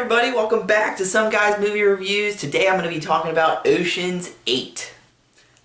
everybody, welcome back to Some Guys Movie Reviews. Today I'm going to be talking about Ocean's 8.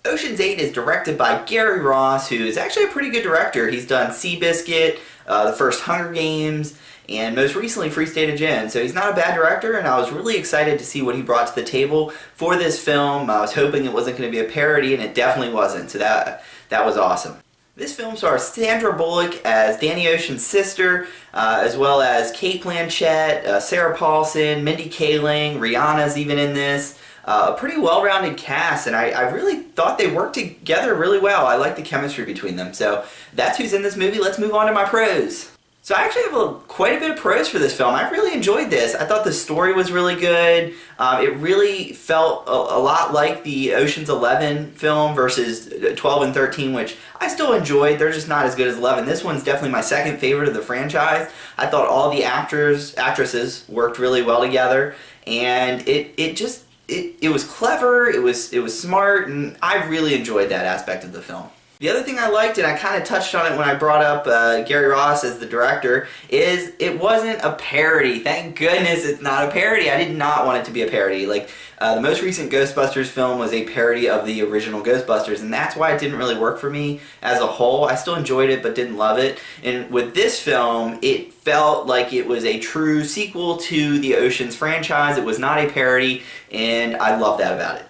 Ocean's 8 is directed by Gary Ross, who is actually a pretty good director. He's done Seabiscuit, the first Hunger Games, and most recently Free State of Jones. So he's not a bad director, and I was really excited to see what he brought to the table for this film. I was hoping it wasn't going to be a parody, and it definitely wasn't, so that was awesome. This film stars Sandra Bullock as Danny Ocean's sister, as well as Cate Blanchett, Sarah Paulson, Mindy Kaling, Rihanna's even in this. A pretty well-rounded cast, and I really thought they worked together really well. I like the chemistry between them. So that's who's in this movie. Let's move on to my pros. So I actually have quite a bit of pros for this film. I really enjoyed this. I thought the story was really good. It really felt a lot like the Ocean's 11 film versus 12 and 13, which I still enjoyed. They're just not as good as 11. This one's definitely my second favorite of the franchise. I thought all the actresses worked really well together, and it was clever, it was smart, and I really enjoyed that aspect of the film. The other thing I liked, and I kind of touched on it when I brought up Gary Ross as the director, is it wasn't a parody. Thank goodness it's not a parody. I did not want it to be a parody. Like, the most recent Ghostbusters film was a parody of the original Ghostbusters, and that's why it didn't really work for me as a whole. I still enjoyed it, but didn't love it. And with this film, it felt like it was a true sequel to the Ocean's franchise. It was not a parody, and I love that about it.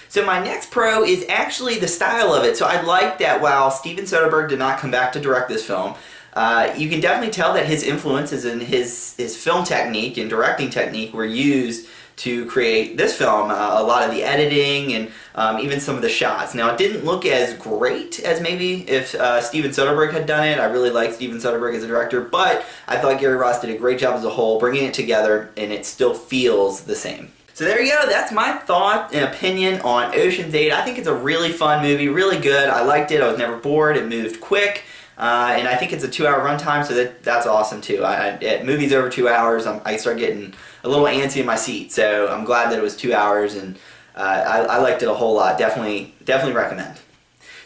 So my next pro is actually the style of it. So I like that while Steven Soderbergh did not come back to direct this film, you can definitely tell that his influences and his film technique and directing technique were used to create this film. A lot of the editing and even some of the shots. Now, it didn't look as great as maybe if Steven Soderbergh had done it. I really like Steven Soderbergh as a director, but I thought Gary Ross did a great job as a whole, bringing it together, and it still feels the same. So there you go, that's my thought and opinion on Ocean's 8. I think it's a really fun movie, really good. I liked it, I was never bored, it moved quick, and I think it's a 2-hour runtime, so that's awesome too. At movies over 2 hours, I start getting a little antsy in my seat, so I'm glad that it was 2 hours, and I liked it a whole lot. Definitely recommend.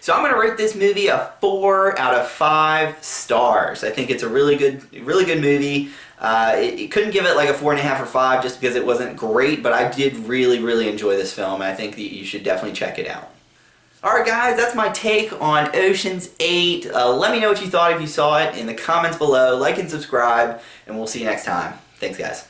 So I'm going to rate this movie a 4 out of 5 stars. I think it's a really good movie. It couldn't give it like a 4.5 or 5 just because it wasn't great, but I did really enjoy this film, and I think that you should definitely check it out. Alright guys, that's my take on Ocean's 8. Let me know what you thought if you saw it in the comments below. Like and subscribe, and we'll see you next time. Thanks guys.